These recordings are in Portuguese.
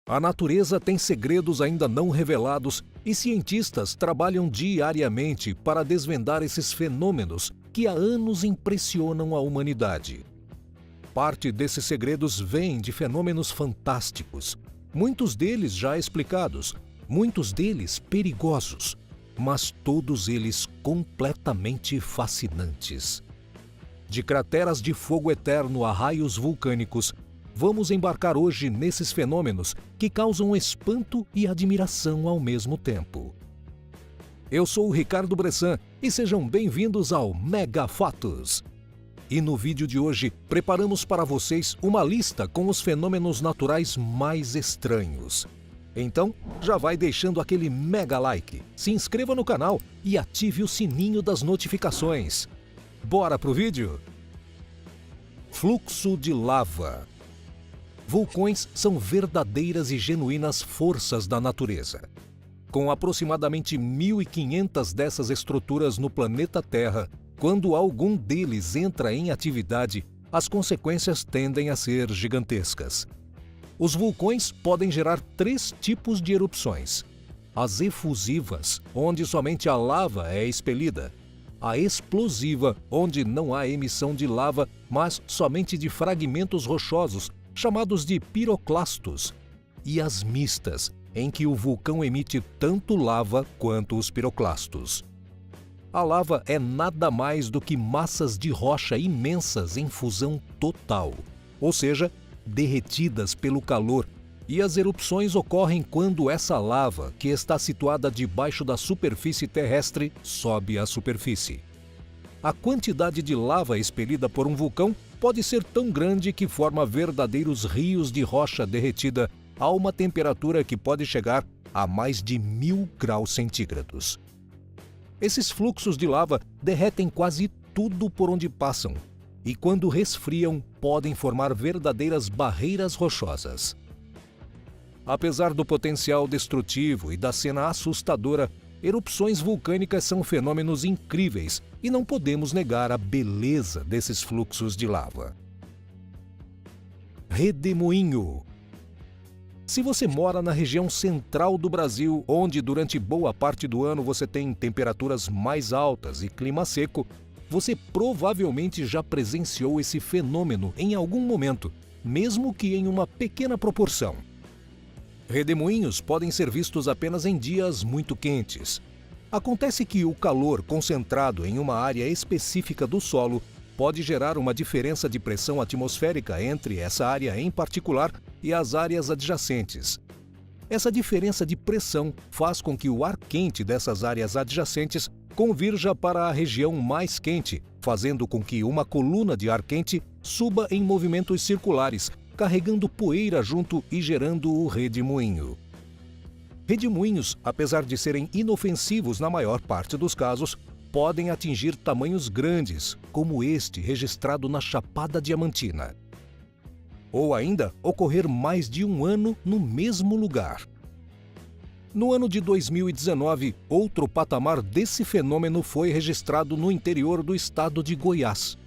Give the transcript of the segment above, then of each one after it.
A natureza tem segredos ainda não revelados e cientistas trabalham diariamente para desvendar esses fenômenos que há anos impressionam a humanidade. Parte desses segredos vem de fenômenos fantásticos, muitos deles já explicados, muitos deles perigosos, mas todos eles completamente fascinantes. De crateras de fogo eterno a raios vulcânicos, vamos embarcar hoje nesses fenômenos que causam espanto e admiração ao mesmo tempo. Eu sou o Ricardo Bressan e sejam bem-vindos ao Mega Fatos. E no vídeo de hoje, preparamos para vocês uma lista com os fenômenos naturais mais estranhos. Então, já vai deixando aquele mega like, se inscreva no canal e ative o sininho das notificações. Bora pro vídeo? Fluxo de lava. Vulcões são verdadeiras e genuínas forças da natureza. Com aproximadamente 1.500 dessas estruturas no planeta Terra, quando algum deles entra em atividade, as consequências tendem a ser gigantescas. Os vulcões podem gerar 3 tipos de erupções: as efusivas, onde somente a lava é expelida; a explosiva, onde não há emissão de lava, mas somente de fragmentos rochosos, chamados de piroclastos; e as mistas, em que o vulcão emite tanto lava quanto os piroclastos. A lava é nada mais do que massas de rocha imensas em fusão total, ou seja, derretidas pelo calor, e as erupções ocorrem quando essa lava, que está situada debaixo da superfície terrestre, sobe à superfície. A quantidade de lava expelida por um vulcão pode ser tão grande que forma verdadeiros rios de rocha derretida a uma temperatura que pode chegar a mais de 1000 graus centígrados. Esses fluxos de lava derretem quase tudo por onde passam e, quando resfriam, podem formar verdadeiras barreiras rochosas. Apesar do potencial destrutivo e da cena assustadora, erupções vulcânicas são fenômenos incríveis e não podemos negar a beleza desses fluxos de lava. Redemoinho. Se você mora na região central do Brasil, onde durante boa parte do ano você tem temperaturas mais altas e clima seco, você provavelmente já presenciou esse fenômeno em algum momento, mesmo que em uma pequena proporção. Redemoinhos podem ser vistos apenas em dias muito quentes. Acontece que o calor concentrado em uma área específica do solo pode gerar uma diferença de pressão atmosférica entre essa área em particular e as áreas adjacentes. Essa diferença de pressão faz com que o ar quente dessas áreas adjacentes convirja para a região mais quente, fazendo com que uma coluna de ar quente suba em movimentos circulares, carregando poeira junto e gerando o redemoinho. Redemoinhos, apesar de serem inofensivos na maior parte dos casos, podem atingir tamanhos grandes, como este registrado na Chapada Diamantina. Ou ainda ocorrer mais de um ano no mesmo lugar. No ano de 2019, outro patamar desse fenômeno foi registrado no interior do estado de Goiás.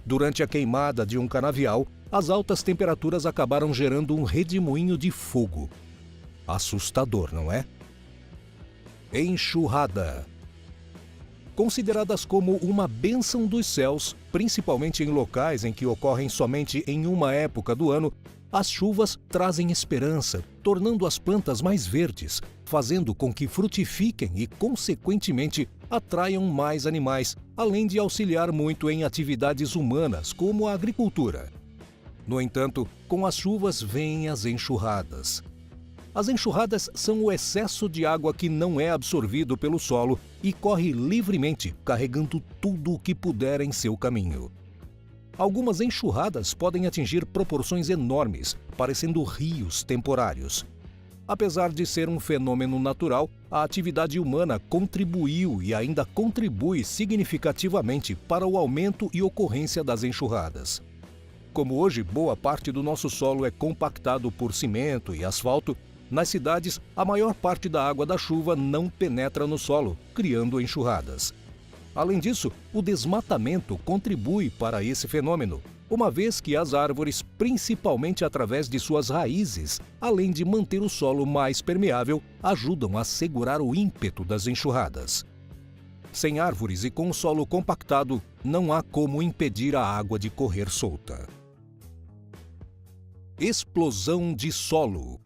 Durante a queimada de um canavial, as altas temperaturas acabaram gerando um redemoinho de fogo. Assustador, não é? Enxurrada. Consideradas como uma bênção dos céus, principalmente em locais em que ocorrem somente em uma época do ano, as chuvas trazem esperança, tornando as plantas mais verdes, fazendo com que frutifiquem e, consequentemente, atraiam mais animais, além de auxiliar muito em atividades humanas, como a agricultura. No entanto, com as chuvas vêm as enxurradas. As enxurradas são o excesso de água que não é absorvido pelo solo e corre livremente, carregando tudo o que puder em seu caminho. Algumas enxurradas podem atingir proporções enormes, parecendo rios temporários. Apesar de ser um fenômeno natural, a atividade humana contribuiu e ainda contribui significativamente para o aumento e ocorrência das enxurradas. Como hoje boa parte do nosso solo é compactado por cimento e asfalto, nas cidades a maior parte da água da chuva não penetra no solo, criando enxurradas. Além disso, o desmatamento contribui para esse fenômeno, uma vez que as árvores, principalmente através de suas raízes, além de manter o solo mais permeável, ajudam a segurar o ímpeto das enxurradas. Sem árvores e com o solo compactado, não há como impedir a água de correr solta. Explosão de solo.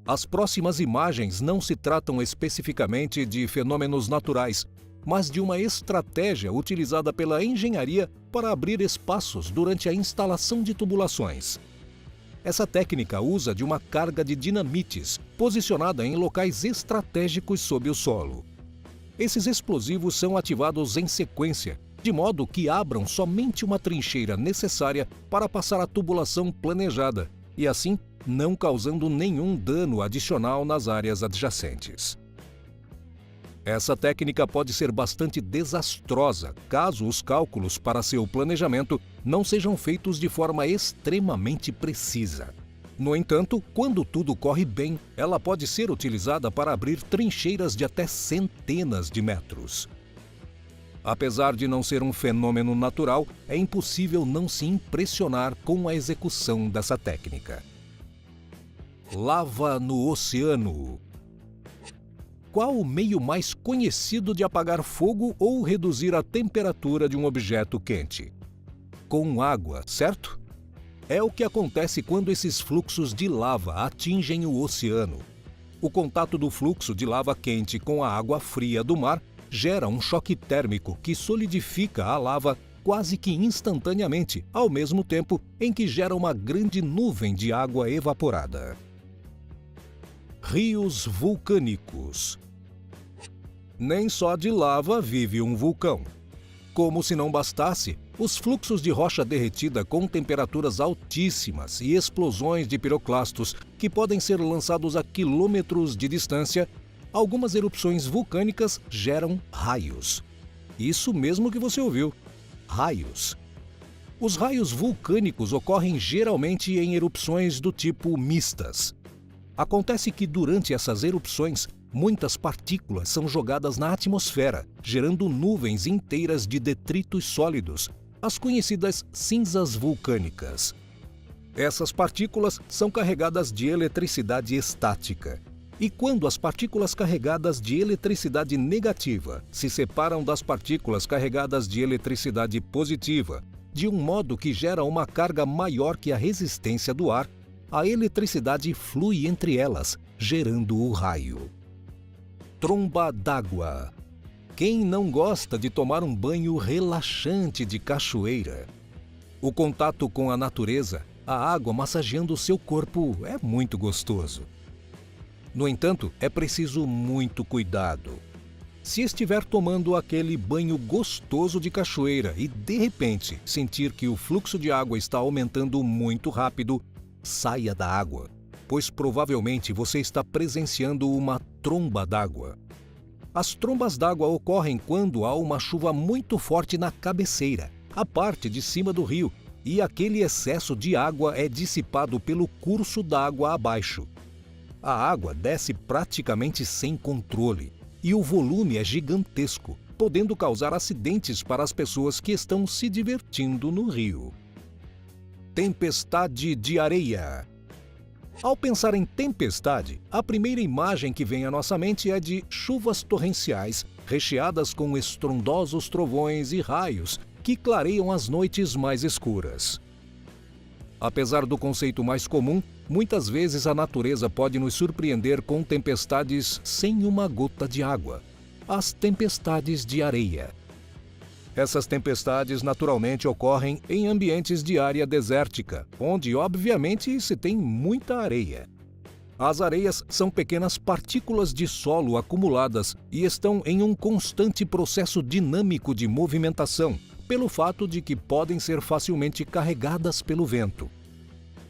As próximas imagens não se tratam especificamente de fenômenos naturais, mas de uma estratégia utilizada pela engenharia para abrir espaços durante a instalação de tubulações. Essa técnica usa de uma carga de dinamites posicionada em locais estratégicos sob o solo. Esses explosivos são ativados em sequência, de modo que abram somente uma trincheira necessária para passar a tubulação planejada e, assim, não causando nenhum dano adicional nas áreas adjacentes. Essa técnica pode ser bastante desastrosa caso os cálculos para seu planejamento não sejam feitos de forma extremamente precisa. No entanto, quando tudo corre bem, ela pode ser utilizada para abrir trincheiras de até centenas de metros. Apesar de não ser um fenômeno natural, é impossível não se impressionar com a execução dessa técnica. Lava no oceano. Qual o meio mais conhecido de apagar fogo ou reduzir a temperatura de um objeto quente? Com água, certo? É o que acontece quando esses fluxos de lava atingem o oceano. O contato do fluxo de lava quente com a água fria do mar gera um choque térmico que solidifica a lava quase que instantaneamente, ao mesmo tempo em que gera uma grande nuvem de água evaporada. Rios vulcânicos. Nem só de lava vive um vulcão. Como se não bastasse, os fluxos de rocha derretida com temperaturas altíssimas e explosões de piroclastos que podem ser lançados a quilômetros de distância, algumas erupções vulcânicas geram raios. Isso mesmo que você ouviu, raios. Os raios vulcânicos ocorrem geralmente em erupções do tipo mistas. Acontece que durante essas erupções, muitas partículas são jogadas na atmosfera, gerando nuvens inteiras de detritos sólidos, as conhecidas cinzas vulcânicas. Essas partículas são carregadas de eletricidade estática. E quando as partículas carregadas de eletricidade negativa se separam das partículas carregadas de eletricidade positiva, de um modo que gera uma carga maior que a resistência do ar, a eletricidade flui entre elas, gerando o raio. Tromba d'água. Quem não gosta de tomar um banho relaxante de cachoeira? O contato com a natureza, a água massageando o seu corpo, é muito gostoso. No entanto, é preciso muito cuidado. Se estiver tomando aquele banho gostoso de cachoeira e, de repente, sentir que o fluxo de água está aumentando muito rápido, saia da água, pois provavelmente você está presenciando uma tromba d'água. As trombas d'água ocorrem quando há uma chuva muito forte na cabeceira, a parte de cima do rio, e aquele excesso de água é dissipado pelo curso d'água abaixo. A água desce praticamente sem controle e o volume é gigantesco, podendo causar acidentes para as pessoas que estão se divertindo no rio. Tempestade de areia. Ao pensar em tempestade, a primeira imagem que vem à nossa mente é de chuvas torrenciais, recheadas com estrondosos trovões e raios que clareiam as noites mais escuras. Apesar do conceito mais comum, muitas vezes a natureza pode nos surpreender com tempestades sem uma gota de água. As tempestades de areia. Essas tempestades naturalmente ocorrem em ambientes de área desértica, onde obviamente se tem muita areia. As areias são pequenas partículas de solo acumuladas e estão em um constante processo dinâmico de movimentação, pelo fato de que podem ser facilmente carregadas pelo vento.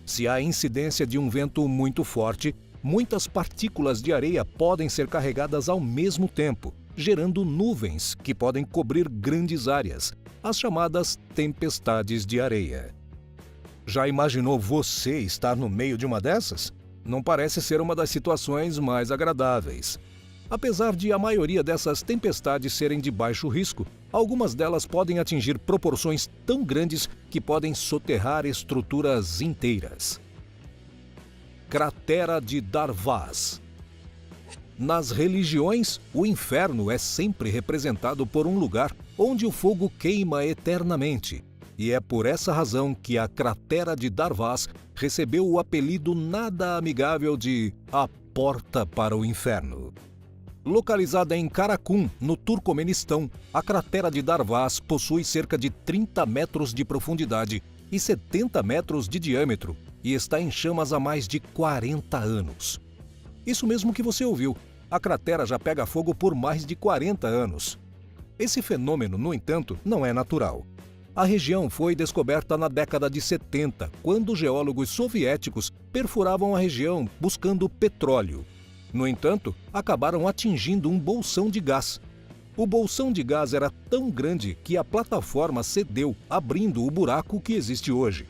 Se há incidência de um vento muito forte, muitas partículas de areia podem ser carregadas ao mesmo tempo, gerando nuvens que podem cobrir grandes áreas, as chamadas tempestades de areia. Já imaginou você estar no meio de uma dessas? Não parece ser uma das situações mais agradáveis. Apesar de a maioria dessas tempestades serem de baixo risco, algumas delas podem atingir proporções tão grandes que podem soterrar estruturas inteiras. Cratera de Darvaz. Nas religiões, o inferno é sempre representado por um lugar onde o fogo queima eternamente. E é por essa razão que a cratera de Darvaz recebeu o apelido nada amigável de a Porta para o Inferno. Localizada em Karakum, no Turcomenistão, a cratera de Darvaz possui cerca de 30 metros de profundidade e 70 metros de diâmetro e está em chamas há mais de 40 anos. Isso mesmo que você ouviu, a cratera já pega fogo por mais de 40 anos. Esse fenômeno, no entanto, não é natural. A região foi descoberta na década de 70, quando geólogos soviéticos perfuravam a região buscando petróleo. No entanto, acabaram atingindo um bolsão de gás. O bolsão de gás era tão grande que a plataforma cedeu, abrindo o buraco que existe hoje.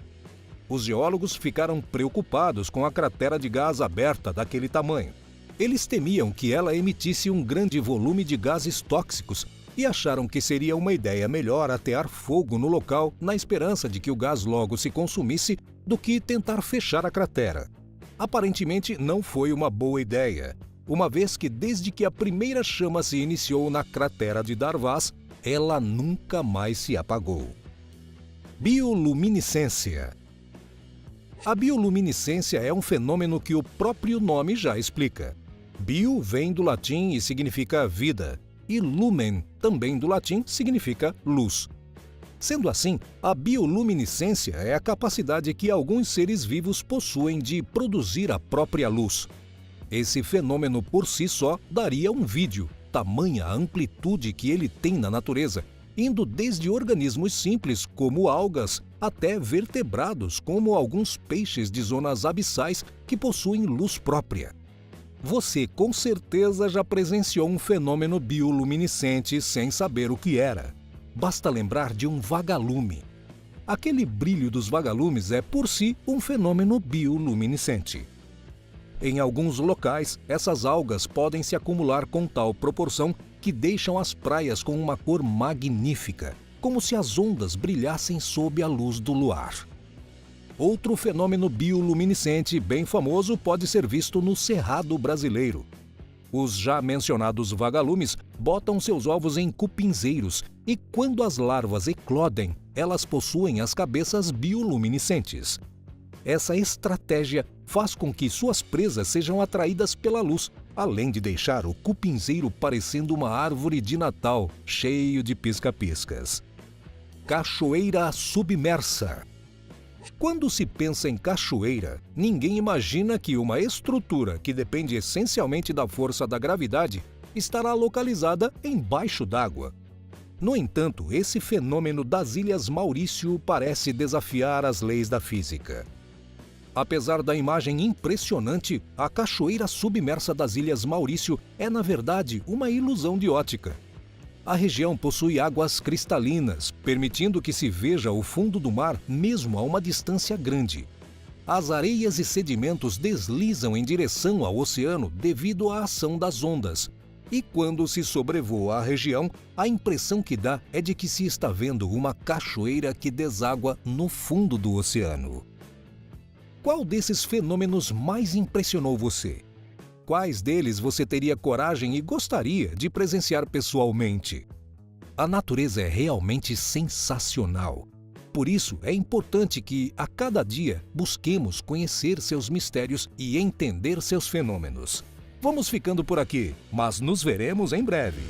Os geólogos ficaram preocupados com a cratera de gás aberta daquele tamanho. Eles temiam que ela emitisse um grande volume de gases tóxicos e acharam que seria uma ideia melhor atear fogo no local na esperança de que o gás logo se consumisse do que tentar fechar a cratera. Aparentemente não foi uma boa ideia, uma vez que desde que a primeira chama se iniciou na cratera de Darvaz, ela nunca mais se apagou. Bioluminescência. A bioluminescência é um fenômeno que o próprio nome já explica. Bio vem do latim e significa vida, e lumen, também do latim, significa luz. Sendo assim, a bioluminescência é a capacidade que alguns seres vivos possuem de produzir a própria luz. Esse fenômeno por si só daria um vídeo, tamanha a amplitude que ele tem na natureza, indo desde organismos simples, como algas, até vertebrados, como alguns peixes de zonas abissais que possuem luz própria. Você com certeza já presenciou um fenômeno bioluminescente sem saber o que era. Basta lembrar de um vagalume. Aquele brilho dos vagalumes é, por si, um fenômeno bioluminescente. Em alguns locais, essas algas podem se acumular com tal proporção que deixam as praias com uma cor magnífica, como se as ondas brilhassem sob a luz do luar. Outro fenômeno bioluminescente bem famoso pode ser visto no Cerrado brasileiro. Os já mencionados vagalumes botam seus ovos em cupinzeiros e, quando as larvas eclodem, elas possuem as cabeças bioluminescentes. Essa estratégia faz com que suas presas sejam atraídas pela luz, além de deixar o cupinzeiro parecendo uma árvore de Natal, cheio de pisca-piscas. Cachoeira submersa. Quando se pensa em cachoeira, ninguém imagina que uma estrutura que depende essencialmente da força da gravidade estará localizada embaixo d'água. No entanto, esse fenômeno das Ilhas Maurício parece desafiar as leis da física. Apesar da imagem impressionante, a cachoeira submersa das Ilhas Maurício é, na verdade, uma ilusão de ótica. A região possui águas cristalinas, permitindo que se veja o fundo do mar mesmo a uma distância grande. As areias e sedimentos deslizam em direção ao oceano devido à ação das ondas. E quando se sobrevoa a região, a impressão que dá é de que se está vendo uma cachoeira que deságua no fundo do oceano. Qual desses fenômenos mais impressionou você? Quais deles você teria coragem e gostaria de presenciar pessoalmente? A natureza é realmente sensacional. Por isso, é importante que, a cada dia, busquemos conhecer seus mistérios e entender seus fenômenos. Vamos ficando por aqui, mas nos veremos em breve.